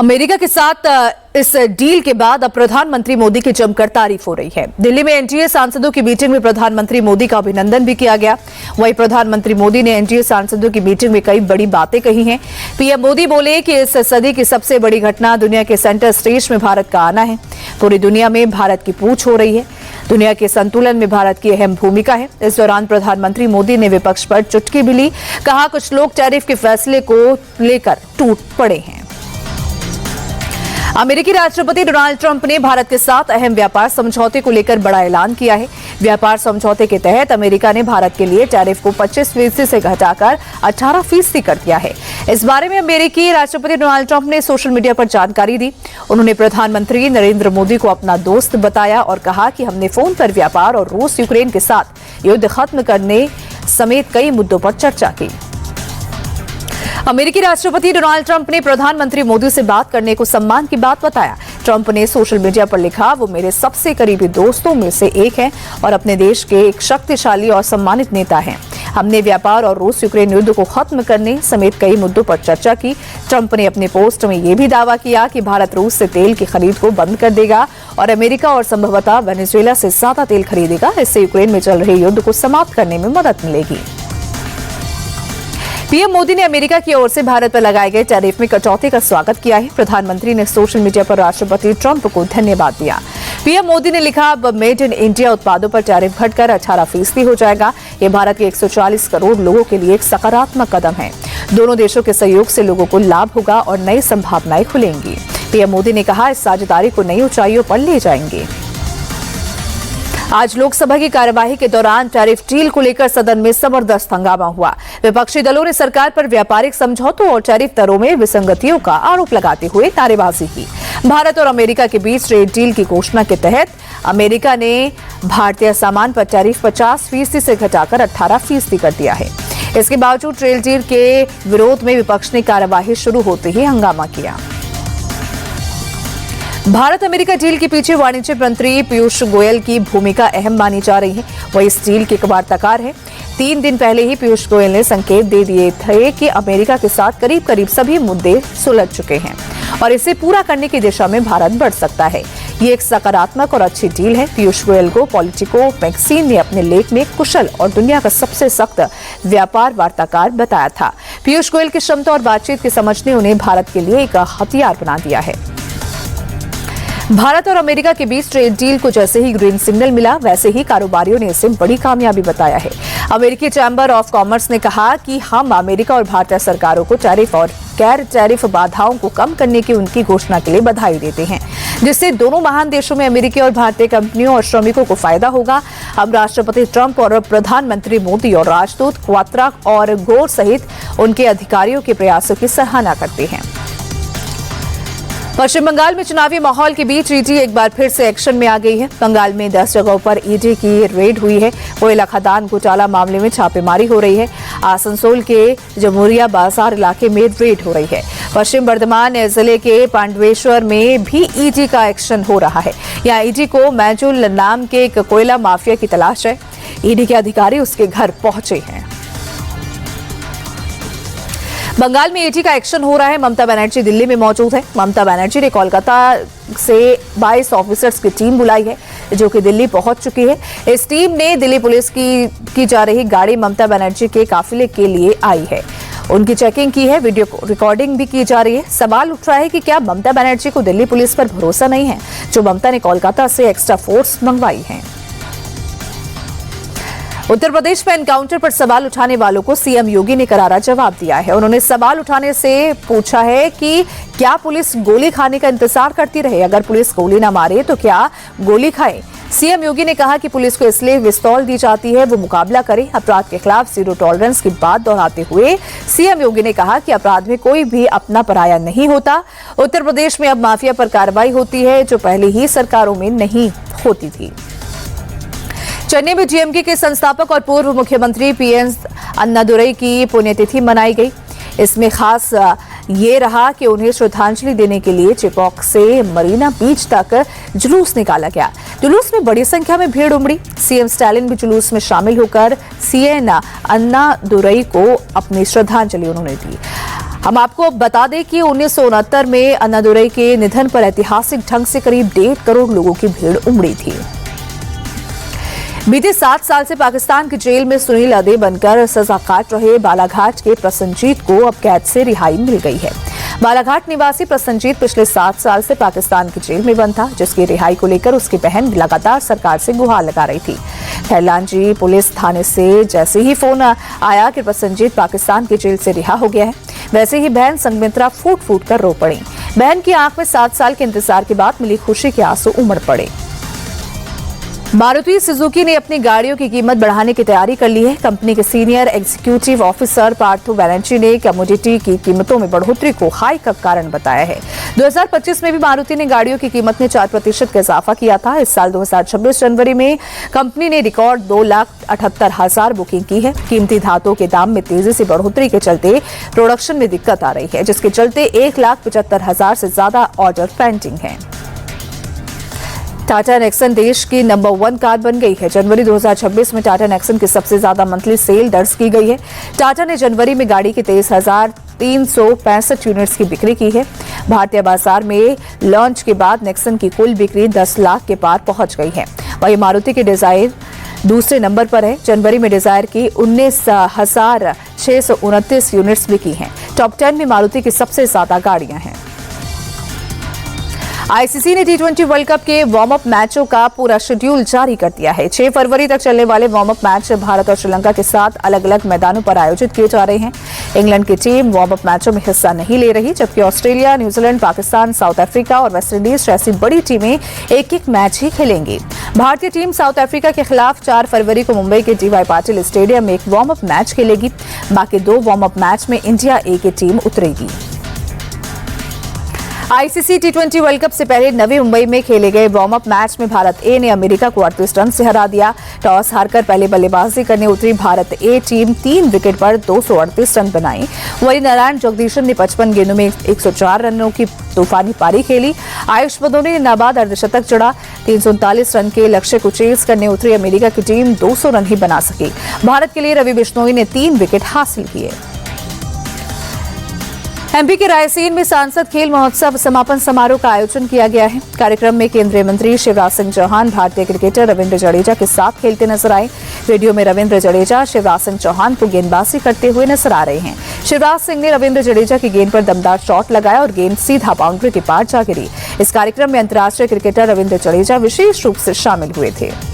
America के साथ इस डील के बाद अब प्रधानमंत्री मोदी की जमकर तारीफ हो रही है। दिल्ली में एनडीए सांसदों की मीटिंग में प्रधानमंत्री मोदी का अभिनंदन भी किया गया। वहीं प्रधानमंत्री मोदी ने एनडीए सांसदों की मीटिंग में कई बड़ी बातें कही हैं। पीएम मोदी बोले कि इस सदी की सबसे बड़ी घटना दुनिया के सेंटर स्टेज में भारत का आना है। पूरी दुनिया में भारत की पूछ हो रही है। दुनिया के संतुलन में भारत की अहम भूमिका है। इस दौरान प्रधानमंत्री मोदी ने विपक्ष पर चुटकी भी ली। कहा, कुछ लोग टैरिफ के फैसले को लेकर टूट पड़े हैं। अमेरिकी राष्ट्रपति डोनाल्ड ट्रंप ने भारत के साथ अहम व्यापार समझौते को लेकर बड़ा ऐलान किया है। व्यापार समझौते के तहत अमेरिका ने भारत के लिए टैरिफ को 25% से घटाकर 18% कर दिया है। इस बारे में अमेरिकी राष्ट्रपति डोनाल्ड ट्रंप ने सोशल मीडिया पर जानकारी दी। उन्होंने प्रधानमंत्री नरेंद्र मोदी को अपना दोस्त बताया और कहा कि हमने फोन पर व्यापार और रूस यूक्रेन के साथ युद्ध खत्म करने समेत कई मुद्दों पर चर्चा की। अमेरिकी राष्ट्रपति डोनाल्ड ट्रंप ने प्रधानमंत्री मोदी से बात करने को सम्मान की बात बताया। ट्रंप ने सोशल मीडिया पर लिखा, वो मेरे सबसे करीबी दोस्तों में से एक हैं और अपने देश के एक शक्तिशाली और सम्मानित नेता हैं। हमने व्यापार और रूस यूक्रेन युद्ध को खत्म करने समेत कई मुद्दों पर चर्चा की। ट्रंप ने अपने पोस्ट में यह भी दावा किया कि भारत रूस से तेल की खरीद को बंद कर देगा और अमेरिका और संभवतः वेनेजुएला से ज्यादा तेल खरीदेगा। इससे यूक्रेन में चल रहे युद्ध को समाप्त करने में मदद मिलेगी। पीएम मोदी ने अमेरिका की ओर से भारत पर लगाए गए टैरिफ में कटौती का स्वागत किया है। प्रधानमंत्री ने सोशल मीडिया पर राष्ट्रपति ट्रंप को धन्यवाद दिया। पीएम मोदी ने लिखा, अब मेड इन इंडिया उत्पादों पर टैरिफ घटकर 18% हो जाएगा। ये भारत के 140 करोड़ लोगों के लिए एक सकारात्मक कदम है। दोनों देशों के सहयोग से लोगों को लाभ होगा और नई संभावनाएं खुलेंगी। पीएम मोदी ने कहा, इस साझेदारी को नई ऊंचाइयों पर ले जाएंगे। आज लोकसभा की कार्यवाही के दौरान टैरिफ डील को लेकर सदन में जबरदस्त हंगामा हुआ। विपक्षी दलों ने सरकार पर व्यापारिक समझौतों और टैरिफ दरों में विसंगतियों का आरोप लगाते हुए नारेबाजी की। भारत और अमेरिका के बीच ट्रेड डील की घोषणा के तहत अमेरिका ने भारतीय सामान पर टैरिफ 50% से घटाकर 18% कर दिया है। इसके बावजूद ट्रेड डील के विरोध में विपक्ष ने कार्यवाही शुरू होते ही हंगामा किया। भारत अमेरिका डील के पीछे वाणिज्य मंत्री पीयूष गोयल की भूमिका अहम मानी जा रही है। वह इस डील के वार्ताकार हैं। 3 दिन पहले ही पीयूष गोयल ने संकेत दे दिए थे कि अमेरिका के साथ करीब करीब सभी मुद्दे सुलझ चुके हैं और इसे पूरा करने की दिशा में भारत बढ़ सकता है। ये एक सकारात्मक और अच्छी डील है। पीयूष गोयल को पॉलिटिको मैगजीन ने अपने लेख में कुशल और दुनिया का सबसे सख्त व्यापार वार्ताकार बताया था। पीयूष गोयल की क्षमता और बातचीत की समझ ने उन्हें भारत के लिए एक हथियार बना दिया है। भारत और अमेरिका के बीच ट्रेड डील को जैसे ही ग्रीन सिग्नल मिला, वैसे ही कारोबारियों ने इसे बड़ी कामयाबी बताया है। अमेरिकी चैम्बर ऑफ कॉमर्स ने कहा कि हम अमेरिका और भारतीय सरकारों को टैरिफ और गैर टैरिफ बाधाओं को कम करने की उनकी घोषणा के लिए बधाई देते हैं, जिससे दोनों महान देशों में अमेरिकी और भारतीय कंपनियों और श्रमिकों को फायदा होगा। हम राष्ट्रपति ट्रंप और प्रधानमंत्री मोदी और राजदूत क्वात्रा और गोर सहित उनके अधिकारियों के प्रयासों की सराहना करते हैं। पश्चिम बंगाल में चुनावी माहौल के बीच ईडी एक बार फिर से एक्शन में आ गई है। बंगाल में 10 जगहों पर ईडी की रेड हुई है। कोयला खदान घोटाला मामले में छापेमारी हो रही है। आसनसोल के जमुरिया बाजार इलाके में रेड हो रही है। पश्चिम बर्धमान जिले के पांडवेश्वर में भी ईडी का एक्शन हो रहा है। यहाँ ईडी को मैजुल नाम के एक कोयला माफिया की तलाश है। ईडी के अधिकारी उसके घर पहुंचे हैं। बंगाल में ईडी का एक्शन हो रहा है। ममता बनर्जी दिल्ली में मौजूद है। ममता बनर्जी ने कोलकाता से 22 ऑफिसर्स की टीम बुलाई है, जो कि दिल्ली पहुंच चुकी है। इस टीम ने दिल्ली पुलिस की जा रही गाड़ी ममता बनर्जी के काफिले के लिए आई है। उनकी चेकिंग की है, वीडियो रिकॉर्डिंग भी की जा रही है। सवाल उठ रहा है कि क्या ममता बनर्जी को दिल्ली पुलिस पर भरोसा नहीं है, जो ममता ने कोलकाता से एक्स्ट्रा फोर्स मंगवाई है। उत्तर प्रदेश में एनकाउंटर पर सवाल उठाने वालों को सीएम योगी ने करारा जवाब दिया है। उन्होंने सवाल उठाने से पूछा है कि क्या पुलिस गोली खाने का इंतजार करती रहे? अगर पुलिस गोली न मारे तो क्या गोली खाए? सीएम योगी ने कहा कि पुलिस को इसलिए पिस्तौल दी जाती है वो मुकाबला करे। अपराध के खिलाफ जीरो टॉलरेंस की बात दोहराते हुए सीएम योगी ने कहा कि अपराध में कोई भी अपना पराया नहीं होता। उत्तर प्रदेश में अब माफिया पर कार्रवाई होती है, जो पहले ही सरकारों में नहीं होती थी। चेन्नई में डीएमके के संस्थापक और पूर्व मुख्यमंत्री पीएस अन्नादुरई की पुण्यतिथि मनाई गई। इसमें खास ये रहा कि उन्हें श्रद्धांजलि देने के लिए चेपॉक से मरीना बीच तक जुलूस निकाला गया। जुलूस में बड़ी संख्या में भीड़ उमड़ी। सीएम स्टालिन भी जुलूस में शामिल होकर सीएन अन्नादुरई को अपनी श्रद्धांजलि उन्होंने दी। हम आपको बता दें कि 1969 में अन्नादुरई के निधन पर ऐतिहासिक ढंग से करीब 1.5 करोड़ लोगों की भीड़ उमड़ी थी। बीते 7 साल से पाकिस्तान की जेल में सुनील अदे बनकर सजा काट रहे बालाघाट के प्रसन्नजीत को अब कैद से रिहाई मिल गई है। बालाघाट निवासी प्रसन्नजीत पिछले 7 साल से पाकिस्तान की जेल में बंद था, जिसकी रिहाई को लेकर उसकी बहन लगातार सरकार से गुहार लगा रही थी। खैरलांजी पुलिस थाने से जैसे ही फोन आया कि प्रसन्नजीत पाकिस्तान की जेल से रिहा हो गया है, वैसे ही बहन संगमित्रा फूट फूट कर रो पड़ी। बहन की आंख में 7 साल के इंतजार के बाद मिली खुशी के आंसू उमड़ पड़े। मारुति सुजुकी ने अपनी गाड़ियों की कीमत बढ़ाने की तैयारी कर ली है। कंपनी के senior executive officer Partho Banerjee ने कमोडिटी की कीमतों में बढ़ोतरी को हाई का कारण बताया है। 2025 में भी मारुति ने गाड़ियों की कीमत में 4% का इजाफा किया था। इस साल 2026 जनवरी में कंपनी ने रिकॉर्ड 2,78,000 बुकिंग की है। कीमती धातुओं के दाम में तेजी से बढ़ोतरी के चलते प्रोडक्शन में दिक्कत आ रही है, जिसके चलते 1,75,000 से ज्यादा ऑर्डर पेंडिंग है। टाटा नेक्सन देश की नंबर 1 कार बन गई है। जनवरी 2026 में टाटा नेक्सन की सबसे ज्यादा मंथली सेल दर्ज की गई है। टाटा ने जनवरी में गाड़ी की 23,365 यूनिट्स की बिक्री की है। भारतीय बाजार में लॉन्च के बाद नेक्सन की कुल बिक्री 10 लाख के पार पहुंच गई है। वहीं मारुति की डिजायर दूसरे नंबर पर है। जनवरी में डिजायर की 19,629 यूनिट्स बिकी हैं। टॉप 10 में मारुति की सबसे ज्यादा गाड़ियां हैं। आईसीसी ने T20 वर्ल्ड कप के वार्म अप मैचों का पूरा शेड्यूल जारी कर दिया है। 6 फरवरी तक चलने वाले वार्म अप मैच भारत और श्रीलंका के साथ अलग अलग मैदानों पर आयोजित किए जा रहे हैं। इंग्लैंड की टीम वार्म अप मैचों में हिस्सा नहीं ले रही, जबकि Australia, New Zealand, Pakistan, south Africa और वेस्टइंडीज जैसी बड़ी टीमें एक-एक मैच ही खेलेंगी। भारतीय टीम साउथ अफ्रीका के खिलाफ 4 फरवरी को मुंबई के DY पाटिल स्टेडियम में एक वार्म अप मैच खेलेगी। बाकी 2 वार्म अप मैच में इंडिया ए की टीम उतरेगी। आईसीसी T20 वर्ल्ड कप से पहले नवी मुंबई में खेले गए वार्म अप मैच में भारत ए ने अमेरिका को 38 रन से हरा दिया। टॉस हारकर पहले बल्लेबाजी करने उतरी भारत ए टीम 3 विकेट पर 238 रन बनाई। वहीं नारायण जगदीशन ने 55 गेंदों में 104 रनों की तूफानी पारी खेली। आयुष बदोनी ने नाबाद अर्धशतक जड़ा। 339 रन के लक्ष्य को चेस करने उतरी अमेरिका की टीम 200 रन ही बना सकी। भारत के लिए रवि बिश्नोई ने 3 विकेट हासिल किए। एमपी के रायसेन में सांसद खेल महोत्सव समापन समारोह का आयोजन किया गया है। कार्यक्रम में केंद्रीय मंत्री शिवराज सिंह चौहान भारतीय क्रिकेटर रविंद्र जडेजा के साथ खेलते नजर आए। वीडियो में रविंद्र जडेजा शिवराज सिंह चौहान को गेंदबाजी करते हुए नजर आ रहे हैं। शिवराज सिंह ने रविंद्र जडेजा की गेंद पर दमदार शॉट लगाया और गेंद सीधा बाउंड्री के पार जा गिरी। इस कार्यक्रम में अंतर्राष्ट्रीय क्रिकेटर रविंद्र जडेजा विशेष रूप से शामिल हुए थे।